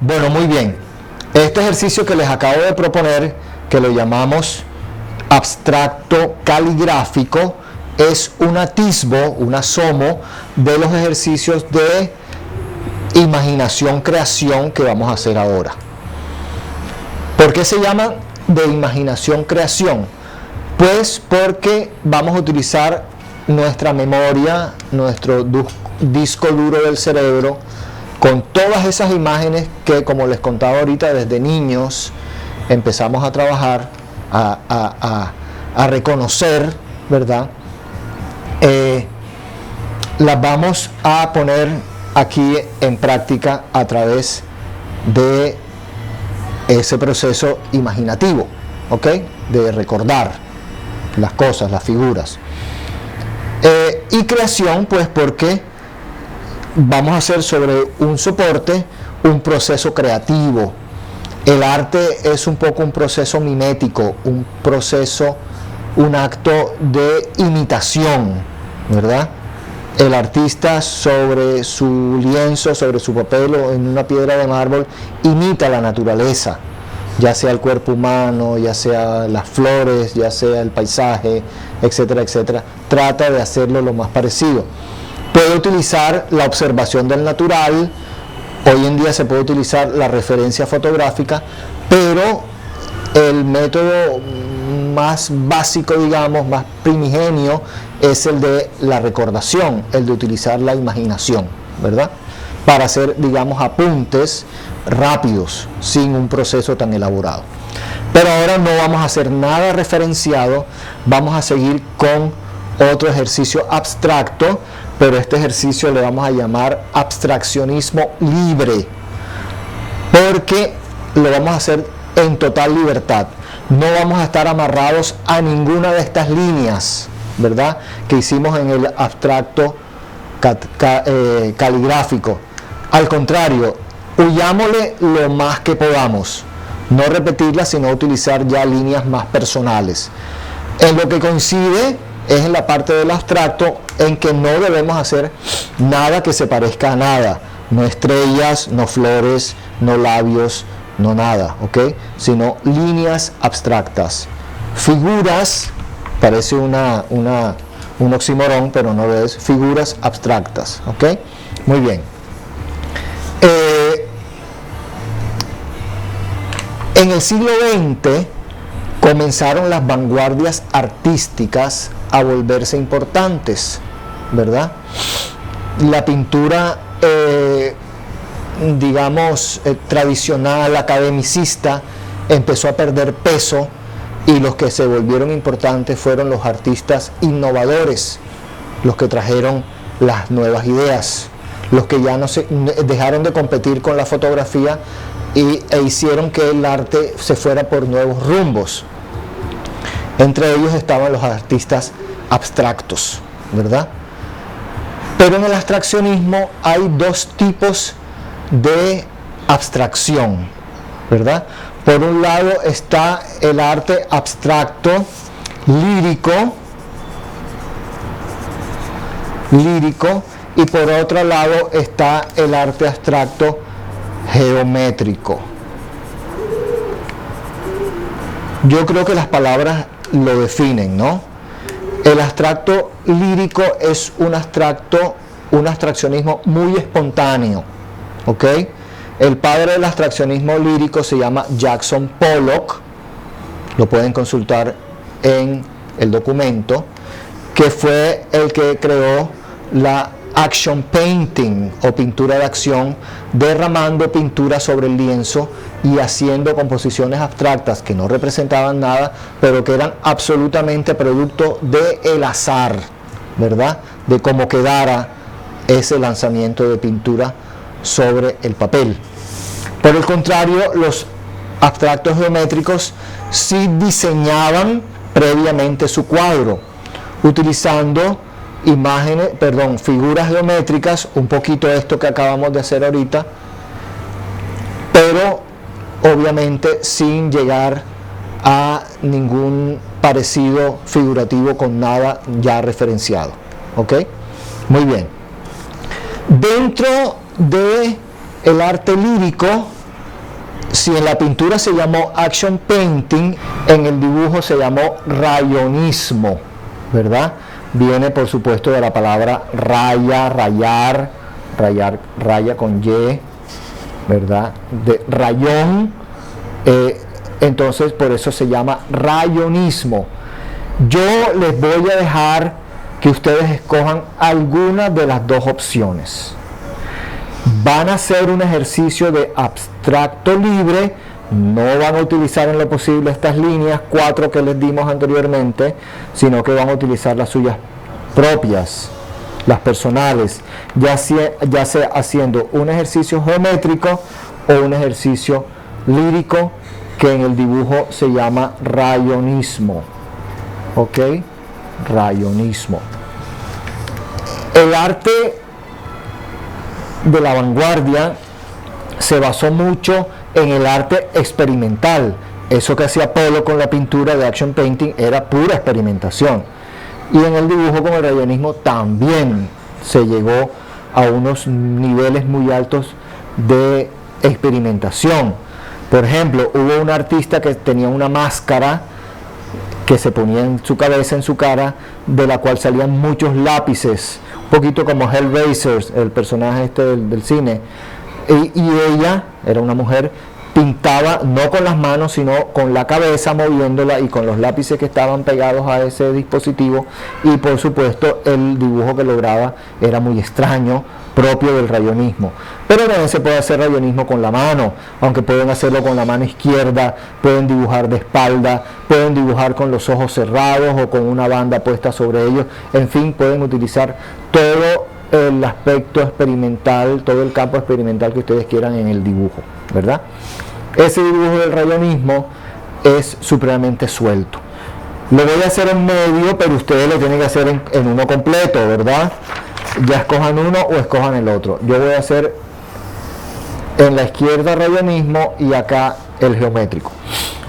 Bueno, muy bien. Este ejercicio que les acabo de proponer, que lo llamamos abstracto caligráfico, es un atisbo, un asomo de los ejercicios de imaginación, creación que vamos a hacer ahora. ¿Por qué se llama de imaginación, creación? Pues porque vamos a utilizar nuestra memoria, nuestro disco duro del cerebro, con todas esas imágenes que, como les contaba ahorita, desde niños empezamos a trabajar, a reconocer, ¿verdad? Las vamos a poner aquí en práctica a través de ese proceso imaginativo, ¿ok? De recordar las cosas, las figuras. Y creación, pues porque vamos a hacer sobre un soporte un proceso creativo. El arte es un poco un proceso mimético, un acto de imitación, ¿verdad? El artista sobre su lienzo, sobre su papel o en una piedra de mármol, imita la naturaleza, ya sea el cuerpo humano, ya sea las flores, ya sea el paisaje, etcétera, etcétera. Trata de hacerlo lo más parecido. Puede utilizar la observación del natural, hoy en día se puede utilizar la referencia fotográfica, pero el método más básico, digamos, más primigenio, es el de la recordación, el de utilizar la imaginación, ¿verdad? Para hacer, digamos, apuntes rápidos, sin un proceso tan elaborado. Pero ahora no vamos a hacer nada referenciado, vamos a seguir con otro ejercicio abstracto, pero este ejercicio le vamos a llamar abstraccionismo libre, porque lo vamos a hacer en total libertad. No vamos a estar amarrados a ninguna de estas líneas, ¿verdad?, que hicimos en el abstracto caligráfico. Al contrario, huyámosle lo más que podamos, no repetirlas, sino utilizar ya líneas más personales. En lo que coincide es en la parte del abstracto, en que no debemos hacer nada que se parezca a nada, no estrellas, no flores, no labios, no nada, ¿ok? Sino líneas abstractas. Figuras, parece un oxímoron, pero no lo es, figuras abstractas, ¿ok? Muy bien. En el siglo XX comenzaron las vanguardias artísticas a volverse importantes, ¿verdad? La pintura, digamos, tradicional, academicista, empezó a perder peso, y los que se volvieron importantes fueron los artistas innovadores, los que trajeron las nuevas ideas, los que ya dejaron de competir con la fotografía e hicieron que el arte se fuera por nuevos rumbos. Entre ellos estaban los artistas abstractos, ¿verdad? Pero en el abstraccionismo hay dos tipos de abstracción, ¿verdad? Por un lado está el arte abstracto lírico, y por otro lado está el arte abstracto geométrico. Yo creo que las palabras lo definen, ¿no? El abstracto lírico es un abstraccionismo muy espontáneo, ¿ok? El padre del abstraccionismo lírico se llama Jackson Pollock, lo pueden consultar en el documento, que fue el que creó la action painting o pintura de acción, derramando pintura sobre el lienzo y haciendo composiciones abstractas que no representaban nada, pero que eran absolutamente producto del azar, ¿verdad?, de cómo quedara ese lanzamiento de pintura sobre el papel. Por el contrario, los abstractos geométricos sí diseñaban previamente su cuadro, utilizando figuras geométricas, un poquito esto que acabamos de hacer ahorita, pero obviamente sin llegar a ningún parecido figurativo con nada ya referenciado, ¿ok? Muy bien. Dentro del arte lírico Si en la pintura se llamó action painting, en el dibujo se llamó rayonismo, ¿verdad? Viene por supuesto de la palabra raya, rayar, raya con Y, ¿verdad? De rayón, entonces por eso se llama rayonismo. Yo les voy a dejar que ustedes escojan alguna de las dos opciones. Van a hacer un ejercicio de abstracto libre, no van a utilizar en lo posible estas líneas 4 que les dimos anteriormente, sino que van a utilizar las suyas propias, las personales, ya sea haciendo un ejercicio geométrico o un ejercicio lírico, que en el dibujo se llama rayonismo. ¿Ok? Rayonismo. El arte de la vanguardia se basó mucho en el arte experimental. Eso que hacía Pollock con la pintura de action painting era pura experimentación. Y en el dibujo con el rayonismo también se llegó a unos niveles muy altos de experimentación. Por ejemplo, hubo un artista que tenía una máscara que se ponía en su cabeza, en su cara, de la cual salían muchos lápices, un poquito como Hellraiser, el personaje este del cine, y ella, era una mujer, pintaba no con las manos, sino con la cabeza, moviéndola, y con los lápices que estaban pegados a ese dispositivo, y por supuesto el dibujo que lograba era muy extraño, propio del rayonismo. Pero también se puede hacer rayonismo con la mano, aunque pueden hacerlo con la mano izquierda, pueden dibujar de espalda, pueden dibujar con los ojos cerrados o con una banda puesta sobre ellos, en fin, pueden utilizar todo el aspecto experimental, todo el campo experimental que ustedes quieran en el dibujo, ¿verdad? Ese dibujo del rayonismo es supremamente suelto. Lo voy a hacer en medio, pero ustedes lo tienen que hacer en uno completo, ¿verdad? Ya escojan uno o escojan el otro. Yo voy a hacer en la izquierda rayonismo y acá el geométrico.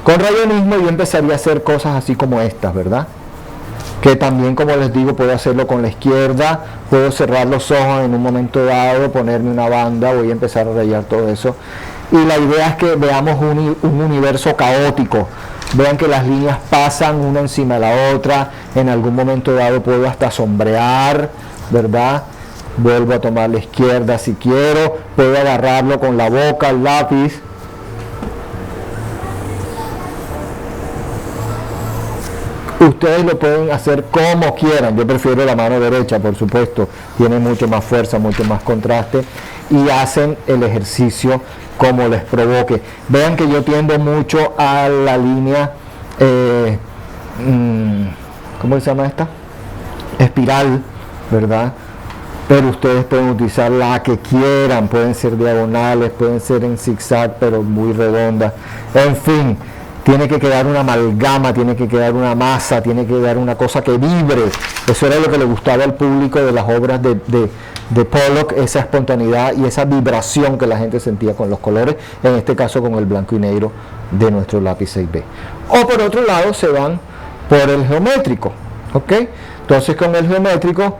Con rayonismo yo empezaría a hacer cosas así como estas, ¿verdad? Que también, como les digo, puedo hacerlo con la izquierda, puedo cerrar los ojos en un momento dado, ponerme una banda, voy a empezar a rayar todo eso. Y la idea es que veamos un universo caótico. Vean que las líneas pasan una encima de la otra, en algún momento dado puedo hasta sombrear, ¿verdad? Vuelvo a tomar la izquierda si quiero, puedo agarrarlo con la boca, el lápiz. Ustedes lo pueden hacer como quieran, yo prefiero la mano derecha, por supuesto, tiene mucho más fuerza, mucho más contraste, y hacen el ejercicio como les provoque. Vean que yo tiendo mucho a la línea, ¿cómo se llama esta? Espiral, ¿verdad? Pero ustedes pueden utilizar la que quieran, pueden ser diagonales, pueden ser en zigzag, pero muy redondas, en fin. Tiene que quedar una amalgama, tiene que quedar una masa, tiene que quedar una cosa que vibre. Eso era lo que le gustaba al público de las obras de Pollock, esa espontaneidad y esa vibración que la gente sentía con los colores, en este caso con el blanco y negro de nuestro lápiz 6B. O por otro lado se van por el geométrico, ¿ok? Entonces con el geométrico,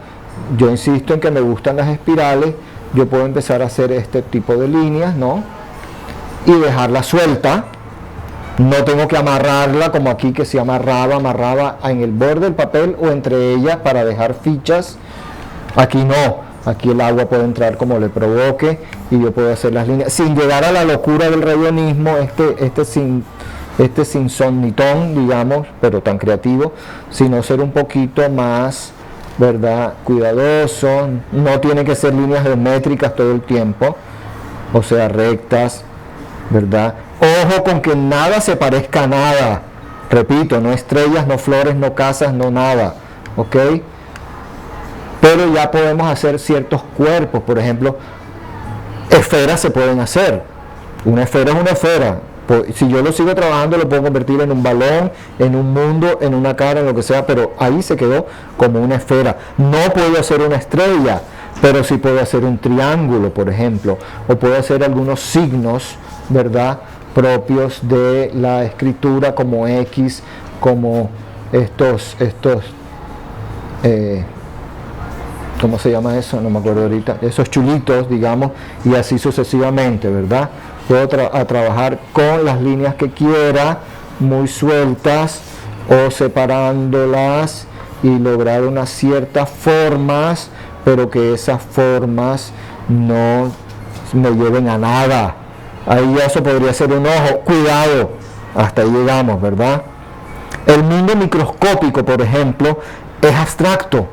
yo insisto en que me gustan las espirales, yo puedo empezar a hacer este tipo de líneas, ¿no? Y dejarla suelta. No tengo que amarrarla como aquí que se amarraba en el borde del papel o entre ellas para dejar fichas. Aquí no, aquí el agua puede entrar como le provoque y yo puedo hacer las líneas sin llegar a la locura del rayonismo, este sin son ni ton, digamos, pero tan creativo, sino ser un poquito más, ¿verdad?, cuidadoso. No tiene que ser líneas geométricas todo el tiempo, o sea, rectas, ¿verdad? Ojo con que nada se parezca a nada. Repito, no estrellas, no flores, no casas, no nada. ¿Ok? Pero ya podemos hacer ciertos cuerpos. Por ejemplo, esferas se pueden hacer. Una esfera es una esfera. Si yo lo sigo trabajando, lo puedo convertir en un balón, en un mundo, en una cara, en lo que sea. Pero ahí se quedó como una esfera. No puedo hacer una estrella, pero sí puedo hacer un triángulo, por ejemplo. O puedo hacer algunos signos, ¿verdad?, propios de la escritura, como X, como estos ¿cómo se llama eso? No me acuerdo ahorita, esos chulitos, digamos, y así sucesivamente, ¿verdad? puedo trabajar con las líneas que quiera, muy sueltas o separándolas y lograr unas ciertas formas, pero que esas formas no me lleven a nada. Ahí eso podría ser un ojo, cuidado, hasta ahí llegamos, ¿verdad? El mundo microscópico, por ejemplo, es abstracto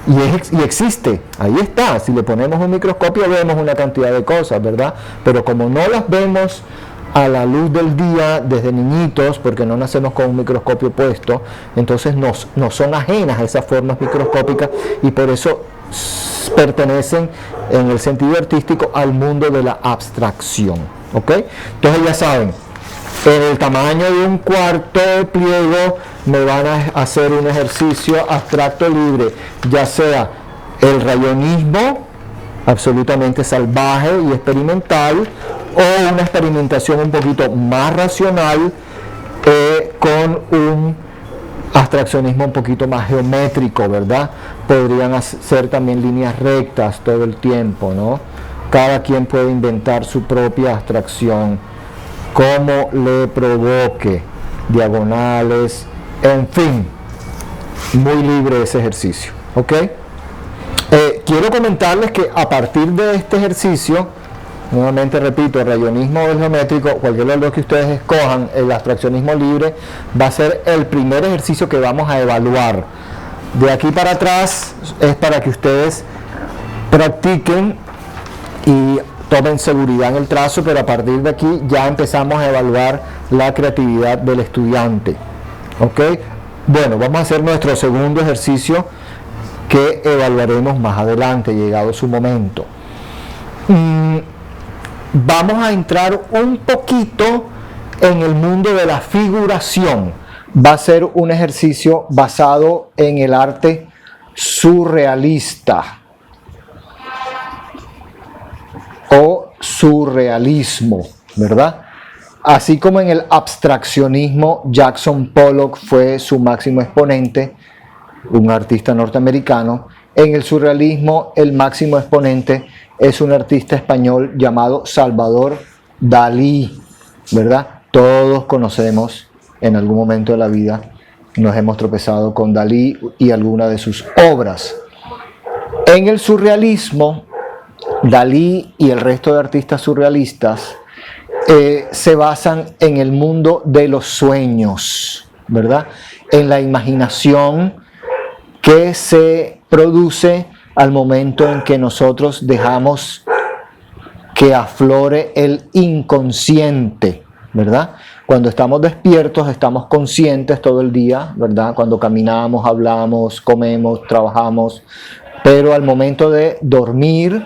y existe, ahí está. Si le ponemos un microscopio vemos una cantidad de cosas, ¿verdad? Pero como no las vemos a la luz del día desde niñitos, porque no nacemos con un microscopio puesto, entonces no son ajenas a esas formas microscópicas y por eso pertenecen en el sentido artístico al mundo de la abstracción, ¿ok? Entonces ya saben, en el tamaño de un cuarto de pliego me van a hacer un ejercicio abstracto libre, ya sea el rayonismo absolutamente salvaje y experimental, o una experimentación un poquito más racional con un abstraccionismo un poquito más geométrico, ¿verdad? Podrían ser también líneas rectas todo el tiempo, ¿no? Cada quien puede inventar su propia abstracción, como le provoque, diagonales, en fin, muy libre ese ejercicio, ¿ok? Quiero comentarles que a partir de este ejercicio, nuevamente repito, el rayonismo o el geométrico, cualquiera de los que ustedes escojan, el abstraccionismo libre, va a ser el primer ejercicio que vamos a evaluar. De aquí para atrás es para que ustedes practiquen y tomen seguridad en el trazo, pero a partir de aquí ya empezamos a evaluar la creatividad del estudiante. ¿Ok? Bueno, vamos a hacer nuestro segundo ejercicio que evaluaremos más adelante, llegado su momento. Vamos a entrar un poquito en el mundo de la figuración. Va a ser un ejercicio basado en el arte surrealista o surrealismo, ¿verdad? Así como en el abstraccionismo, Jackson Pollock fue su máximo exponente, un artista norteamericano. En el surrealismo, el máximo exponente es un artista español llamado Salvador Dalí, ¿verdad? Todos conocemos en algún momento de la vida, nos hemos tropezado con Dalí y alguna de sus obras. En el surrealismo, Dalí y el resto de artistas surrealistas se basan en el mundo de los sueños, ¿verdad? En la imaginación que se produce al momento en que nosotros dejamos que aflore el inconsciente, ¿verdad? Cuando estamos despiertos, estamos conscientes todo el día, ¿verdad? Cuando caminamos, hablamos, comemos, trabajamos, pero al momento de dormir,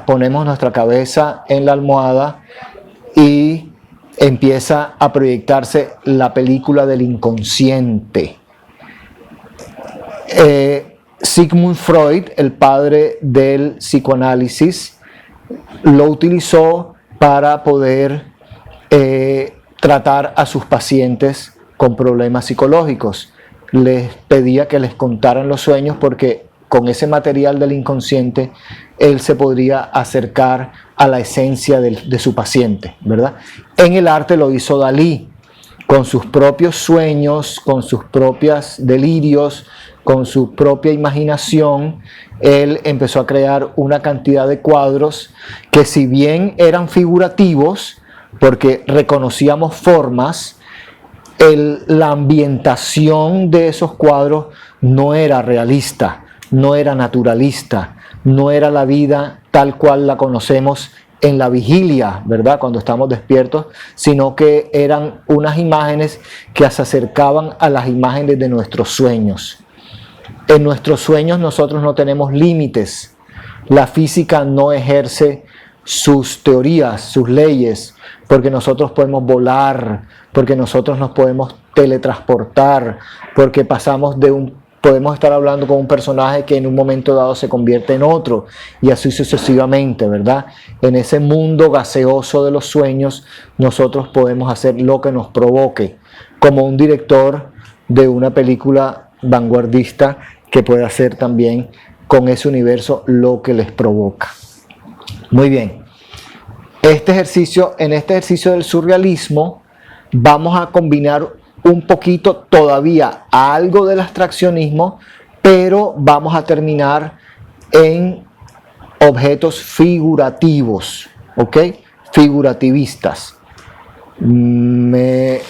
ponemos nuestra cabeza en la almohada y empieza a proyectarse la película del inconsciente. Sigmund Freud, el padre del psicoanálisis, lo utilizó para poder tratar a sus pacientes con problemas psicológicos. Les pedía que les contaran los sueños porque con ese material del inconsciente él se podría acercar a la esencia de su paciente, ¿verdad? En el arte lo hizo Dalí, con sus propios sueños, con sus propios delirios, con su propia imaginación. Él empezó a crear una cantidad de cuadros que, si bien eran figurativos, porque reconocíamos formas, la ambientación de esos cuadros no era realista, no era naturalista, no era la vida tal cual la conocemos en la vigilia, ¿verdad? Cuando estamos despiertos, sino que eran unas imágenes que se acercaban a las imágenes de nuestros sueños. En nuestros sueños nosotros no tenemos límites. La física no ejerce sus teorías, sus leyes, porque nosotros podemos volar, porque nosotros nos podemos teletransportar, porque podemos estar hablando con un personaje que en un momento dado se convierte en otro, y así sucesivamente, ¿verdad? En ese mundo gaseoso de los sueños, nosotros podemos hacer lo que nos provoque, como un director de una película vanguardista que puede hacer también con ese universo lo que les provoca. Muy bien. en este ejercicio del surrealismo, vamos a combinar un poquito todavía algo del abstraccionismo, pero vamos a terminar en objetos figurativos, ¿ok? Figurativistas. Les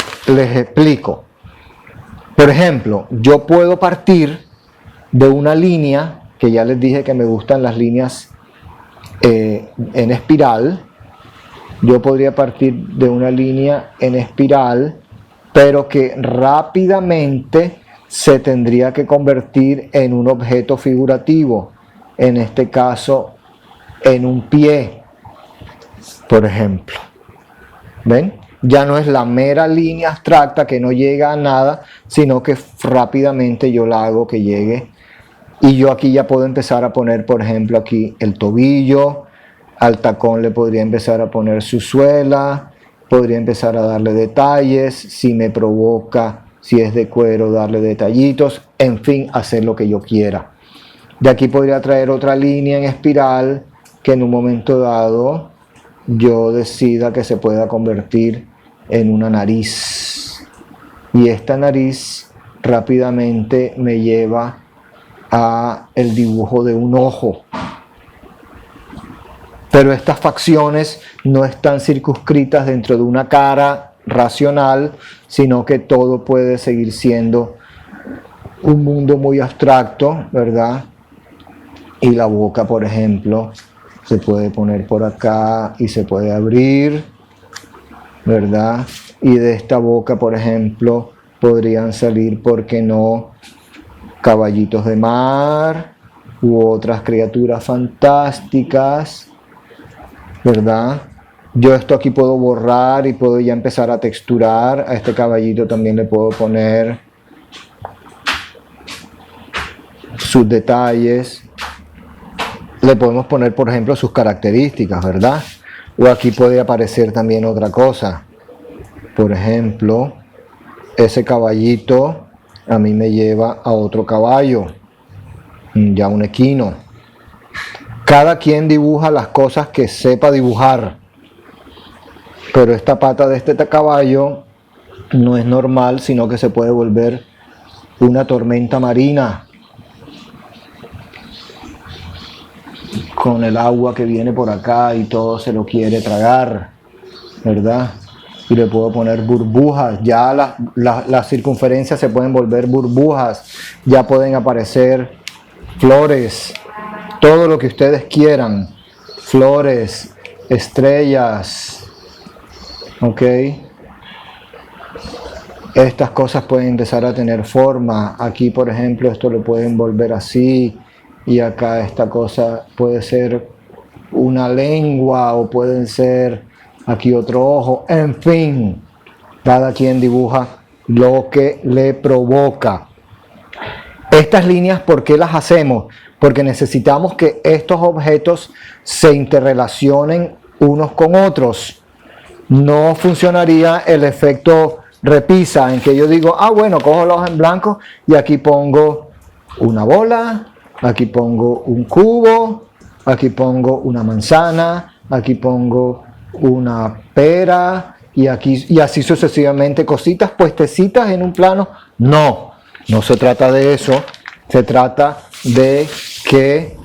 explico. Por ejemplo, yo puedo partir de una línea, que ya les dije que me gustan las líneas en espiral. Yo podría partir de una línea en espiral, pero que rápidamente se tendría que convertir en un objeto figurativo, en este caso en un pie, por ejemplo. ¿Ven? Ya no es la mera línea abstracta que no llega a nada, sino que rápidamente yo la hago que llegue. Y yo aquí ya puedo empezar a poner, por ejemplo, aquí el tobillo, al tacón le podría empezar a poner su suela, podría empezar a darle detalles, si me provoca, si es de cuero, darle detallitos, en fin, hacer lo que yo quiera. De aquí podría traer otra línea en espiral que en un momento dado yo decida que se pueda convertir en una nariz. Y esta nariz rápidamente me lleva a el dibujo de un ojo. Pero estas facciones no están circunscritas dentro de una cara racional, sino que todo puede seguir siendo un mundo muy abstracto, ¿verdad? Y la boca, por ejemplo, se puede poner por acá y se puede abrir, ¿verdad? Y de esta boca, por ejemplo, podrían salir, ¿por qué no?, caballitos de mar u otras criaturas fantásticas, ¿verdad? Yo esto aquí puedo borrar y puedo ya empezar a texturar. A este caballito también le puedo poner sus detalles. Le podemos poner, por ejemplo, sus características, ¿verdad? O aquí puede aparecer también otra cosa. Por ejemplo, ese caballito a mí me lleva a otro caballo, ya un equino. Cada quien dibuja las cosas que sepa dibujar, pero esta pata de este caballo no es normal, sino que se puede volver una tormenta marina con el agua que viene por acá y todo se lo quiere tragar, ¿verdad? Y le puedo poner burbujas, ya las circunferencias se pueden volver burbujas, ya pueden aparecer flores, todo lo que ustedes quieran, flores, estrellas, ¿ok? Estas cosas pueden empezar a tener forma. Aquí, por ejemplo, esto lo pueden volver así, y acá esta cosa puede ser una lengua o pueden ser aquí otro ojo, en fin, cada quien dibuja lo que le provoca. Estas líneas, ¿por qué las hacemos? Porque necesitamos que estos objetos se interrelacionen unos con otros. No funcionaría el efecto repisa, en que yo digo, bueno, cojo la hoja en blanco y aquí pongo una bola, aquí pongo un cubo, aquí pongo una manzana, aquí pongo una pera y así sucesivamente, cositas puestecitas en un plano. No se trata de eso, se trata de que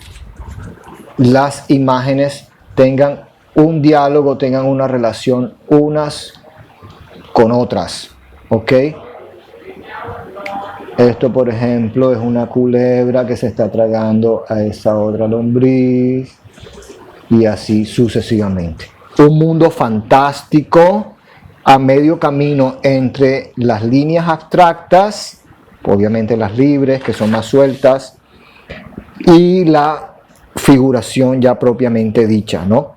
las imágenes tengan un diálogo, tengan una relación unas con otras, ¿ok? Esto, por ejemplo, es una culebra que se está tragando a esa otra lombriz y así sucesivamente. Un mundo fantástico a medio camino entre las líneas abstractas, obviamente las libres, que son más sueltas, y la figuración ya propiamente dicha, ¿no?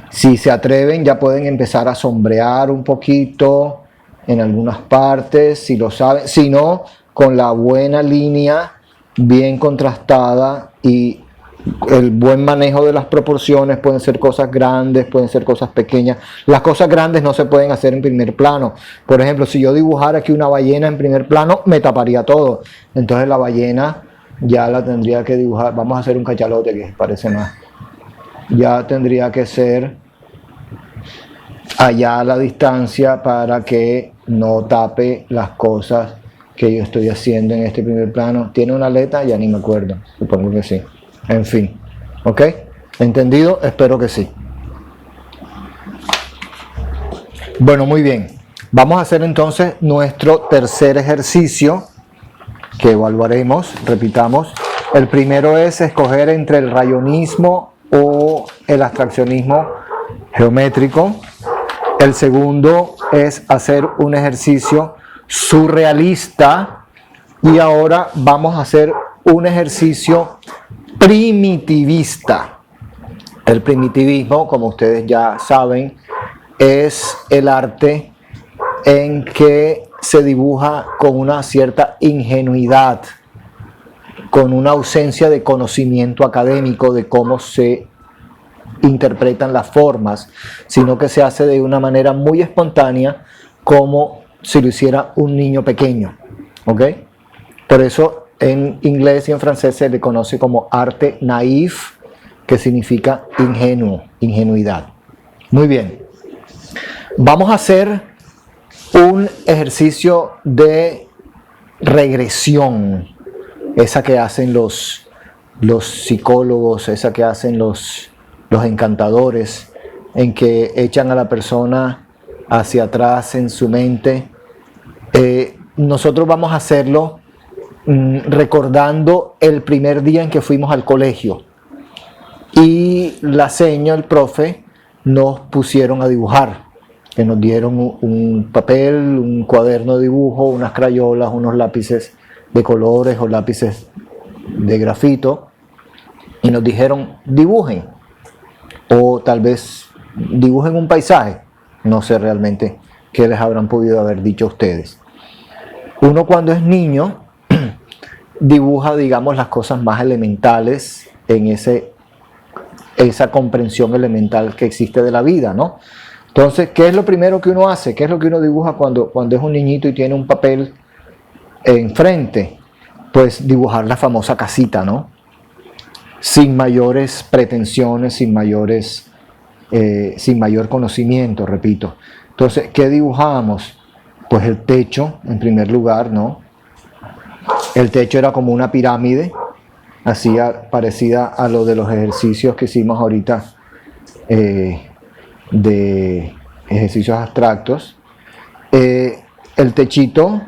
Si se atreven, ya pueden empezar a sombrear un poquito en algunas partes, si lo saben, si no, con la buena línea bien contrastada y el buen manejo de las proporciones. Pueden ser cosas grandes, pueden ser cosas pequeñas. Las cosas grandes no se pueden hacer en primer plano. Por ejemplo, si yo dibujara aquí una ballena en primer plano, me taparía todo. Entonces la ballena ya la tendría que dibujar. Vamos a hacer un cachalote que parece más. Ya tendría que ser allá a la distancia para que no tape las cosas que yo estoy haciendo en este primer plano. ¿Tiene una aleta? Ya ni me acuerdo, supongo que sí. En fin, ¿ok? ¿Entendido? Espero que sí. Bueno, muy bien. Vamos a hacer entonces nuestro tercer ejercicio que evaluaremos. Repitamos. El primero es escoger entre el rayonismo o el abstraccionismo geométrico. El segundo es hacer un ejercicio surrealista. Y ahora vamos a hacer un ejercicio primitivista. El primitivismo, como ustedes ya saben, es el arte en que se dibuja con una cierta ingenuidad, con una ausencia de conocimiento académico de cómo se interpretan las formas, sino que se hace de una manera muy espontánea, como si lo hiciera un niño pequeño. ¿Ok? Por eso en inglés y en francés se le conoce como arte naïf, que significa ingenuo, ingenuidad. Muy bien. Vamos a hacer un ejercicio de regresión, esa que hacen los psicólogos, esa que hacen los encantadores, en que echan a la persona hacia atrás en su mente. Nosotros vamos a hacerlo recordando el primer día en que fuimos al colegio y la seña, el profe, nos pusieron a dibujar, que nos dieron un papel, un cuaderno de dibujo, unas crayolas, unos lápices de colores o lápices de grafito, y nos dijeron dibujen, o tal vez dibujen un paisaje. No sé realmente qué les habrán podido haber dicho a ustedes. Uno cuando es niño dibuja, digamos, las cosas más elementales en esa comprensión elemental que existe de la vida, ¿no? Entonces, ¿qué es lo primero que uno hace? ¿Qué es lo que uno dibuja cuando es un niñito y tiene un papel enfrente? Pues dibujar la famosa casita, ¿no? Sin mayores pretensiones, sin mayor conocimiento, repito. Entonces, ¿qué dibujamos? Pues el techo, en primer lugar, ¿no? El techo era como una pirámide, así parecida a lo de los ejercicios que hicimos ahorita, de ejercicios abstractos. El techito,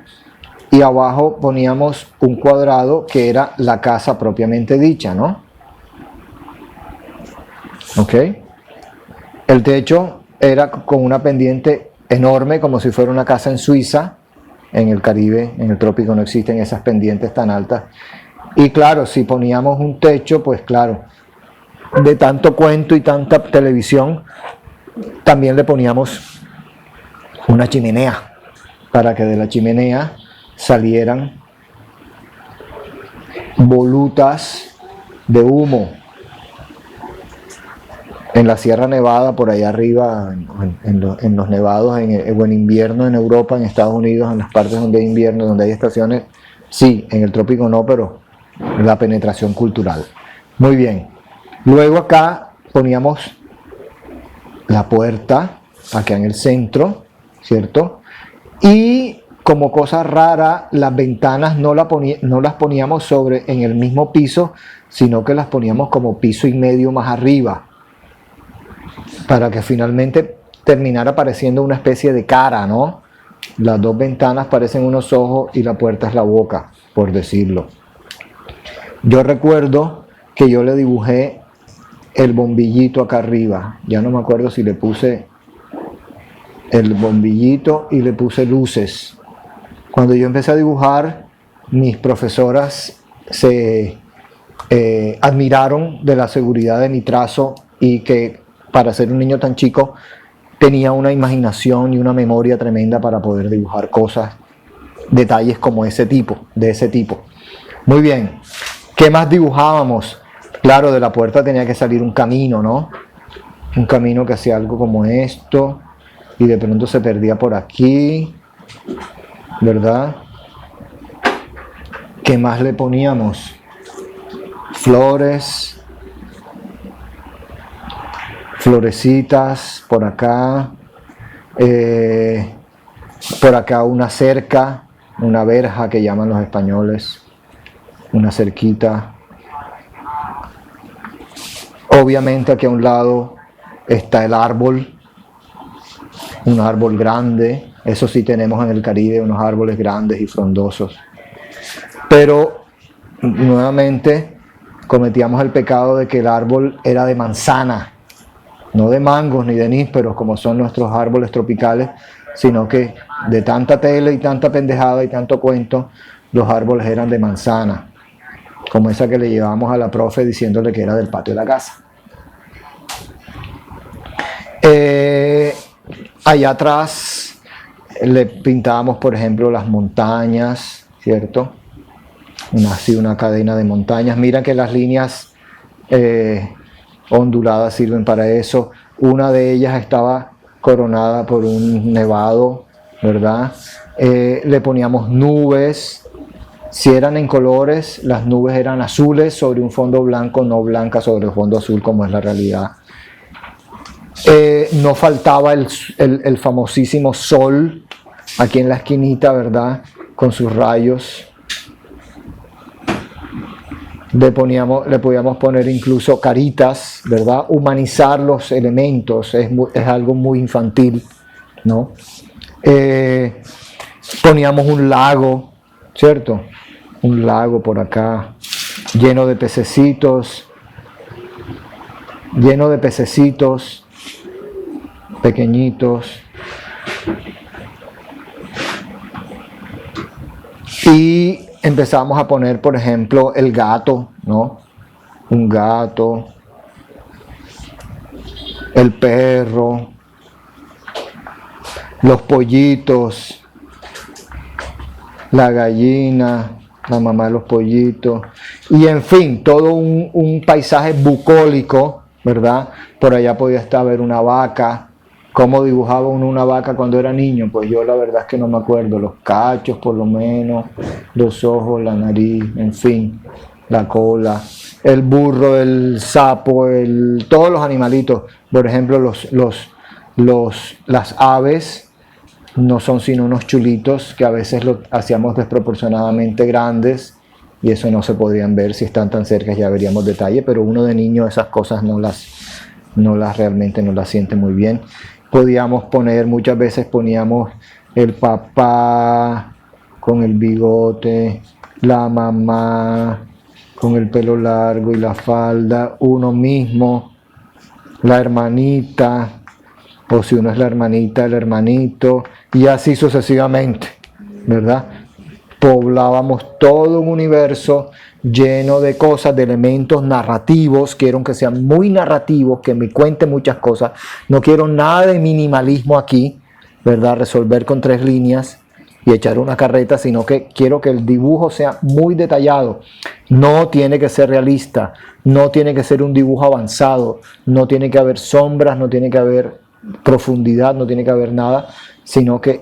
y abajo poníamos un cuadrado que era la casa propiamente dicha, ¿no? ¿Ok? El techo era con una pendiente enorme, como si fuera una casa en Suiza. En el Caribe, en el trópico, no existen esas pendientes tan altas. Y claro, si poníamos un techo, pues claro, de tanto cuento y tanta televisión, también le poníamos una chimenea, para que de la chimenea salieran volutas de humo. En la Sierra Nevada, por allá arriba, en los nevados, o en invierno en Europa, en Estados Unidos, en las partes donde hay invierno, donde hay estaciones, sí, en el trópico no, pero la penetración cultural. Muy bien. Luego acá poníamos la puerta, acá en el centro, ¿cierto? Y como cosa rara, las ventanas no las poníamos en el mismo piso, sino que las poníamos como piso y medio más arriba, para que finalmente terminara pareciendo una especie de cara, ¿no? Las dos ventanas parecen unos ojos y la puerta es la boca, por decirlo. Yo recuerdo que yo le dibujé el bombillito acá arriba. Ya no me acuerdo si le puse el bombillito y le puse luces. Cuando yo empecé a dibujar, mis profesoras se admiraron de la seguridad de mi trazo y que para ser un niño tan chico tenía una imaginación y una memoria tremenda para poder dibujar cosas, detalles como de ese tipo. Muy bien. ¿Qué más dibujábamos? Claro, de la puerta tenía que salir un camino, ¿no? Un camino que hacía algo como esto y de pronto se perdía por aquí, ¿verdad? ¿Qué más le poníamos? Flores, florecitas por acá, Por acá una cerca, una verja que llaman los españoles, una cerquita. Obviamente aquí a un lado está el árbol, un árbol grande. Eso sí tenemos en el Caribe, unos árboles grandes y frondosos. Pero nuevamente cometíamos el pecado de que el árbol era de manzana, no de mangos ni de nísperos como son nuestros árboles tropicales, sino que de tanta tela y tanta pendejada y tanto cuento, los árboles eran de manzana, como esa que le llevamos a la profe diciéndole que era del patio de la casa. Allá atrás le pintábamos, por ejemplo, las montañas, ¿cierto? Una cadena de montañas. Mira que las líneas onduladas sirven para eso. Una de ellas estaba coronada por un nevado, ¿verdad? Le poníamos nubes. Si eran en colores, las nubes eran azules sobre un fondo blanco, no blancas sobre el fondo azul como es la realidad. No faltaba el famosísimo sol aquí en la esquinita, ¿verdad? Con sus rayos. Le podíamos poner incluso caritas, ¿verdad? Humanizar los elementos es algo muy infantil, ¿no? Poníamos un lago, ¿cierto? Un lago por acá, lleno de pececitos pequeñitos. Y empezamos a poner, por ejemplo, el gato, ¿no? Un gato, el perro, los pollitos, la gallina, la mamá de los pollitos, y en fin, todo un paisaje bucólico, ¿verdad? Por allá podía estar ver una vaca. ¿Cómo dibujaba uno una vaca cuando era niño? Pues yo la verdad es que no me acuerdo. Los cachos por lo menos, los ojos, la nariz, en fin, la cola, el burro, el sapo, todos los animalitos. Por ejemplo, las aves no son sino unos chulitos que a veces los hacíamos desproporcionadamente grandes y eso no se podrían ver. Si están tan cerca ya veríamos detalle, pero uno de niño esas cosas realmente no las siente muy bien. Podíamos poner, muchas veces poníamos el papá con el bigote, la mamá con el pelo largo y la falda, uno mismo, la hermanita, o si uno es la hermanita, el hermanito, y así sucesivamente, ¿verdad? Poblábamos todo un universo lleno de cosas, de elementos narrativos. Quiero que sean muy narrativos, que me cuenten muchas cosas. No quiero nada de minimalismo aquí, ¿verdad? Resolver con 3 líneas y echar una carreta, sino que quiero que el dibujo sea muy detallado. No tiene que ser realista, no tiene que ser un dibujo avanzado, no tiene que haber sombras, no tiene que haber profundidad, no tiene que haber nada, sino que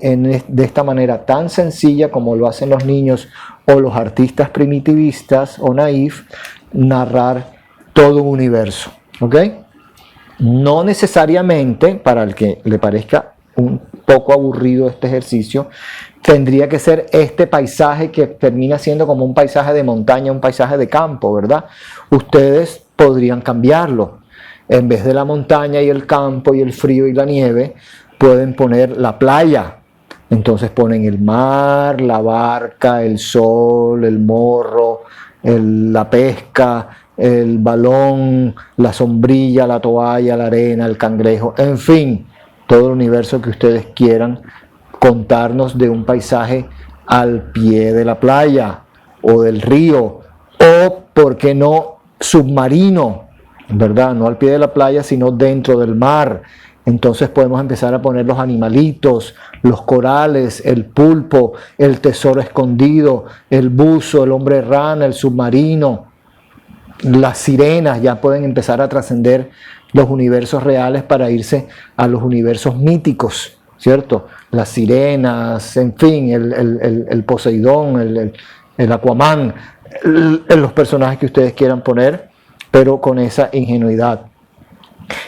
de esta manera tan sencilla como lo hacen los niños o los artistas primitivistas o naif, narrar todo un universo, ¿ok? No necesariamente, para el que le parezca un poco aburrido este ejercicio, tendría que ser este paisaje que termina siendo como un paisaje de montaña, un paisaje de campo, ¿verdad? Ustedes podrían cambiarlo. En vez de la montaña y el campo y el frío y la nieve, pueden poner la playa. Entonces ponen el mar, la barca, el sol, el morro, la pesca, el balón, la sombrilla, la toalla, la arena, el cangrejo, en fin, todo el universo que ustedes quieran contarnos de un paisaje al pie de la playa o del río, o, ¿por qué no, submarino? ¿Verdad? No al pie de la playa, sino dentro del mar. Entonces podemos empezar a poner los animalitos, los corales, el pulpo, el tesoro escondido, el buzo, el hombre rana, el submarino, las sirenas. Ya pueden empezar a trascender los universos reales para irse a los universos míticos, ¿cierto? Las sirenas, en fin, el Poseidón, el Aquaman, los personajes que ustedes quieran poner, pero con esa ingenuidad.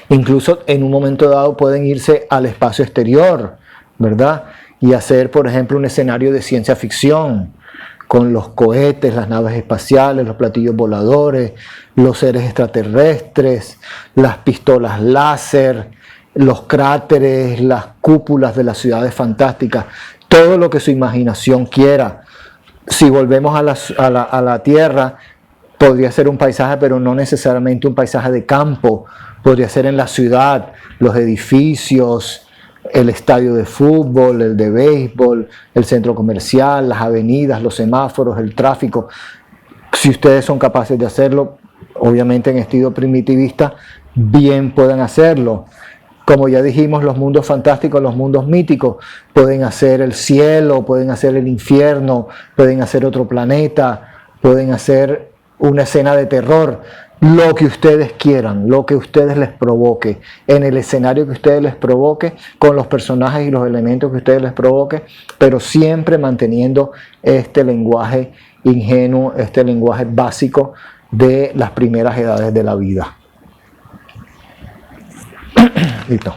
Incluso en un momento dado pueden irse al espacio exterior, ¿verdad? Y hacer, por ejemplo, un escenario de ciencia ficción, con los cohetes, las naves espaciales, los platillos voladores, los seres extraterrestres, las pistolas láser, los cráteres, las cúpulas de las ciudades fantásticas, todo lo que su imaginación quiera. Si volvemos a la Tierra, podría ser un paisaje, pero no necesariamente un paisaje de campo, podría ser en la ciudad, los edificios, el estadio de fútbol, el de béisbol, el centro comercial, las avenidas, los semáforos, el tráfico. Si ustedes son capaces de hacerlo, obviamente en estilo primitivista, bien pueden hacerlo. Como ya dijimos, los mundos fantásticos, los mundos míticos, pueden hacer el cielo, pueden hacer el infierno, pueden hacer otro planeta, pueden hacer una escena de terror, lo que ustedes quieran, lo que ustedes les provoque, en el escenario que ustedes les provoque, con los personajes y los elementos que ustedes les provoque, pero siempre manteniendo este lenguaje ingenuo, este lenguaje básico de las primeras edades de la vida. Listo.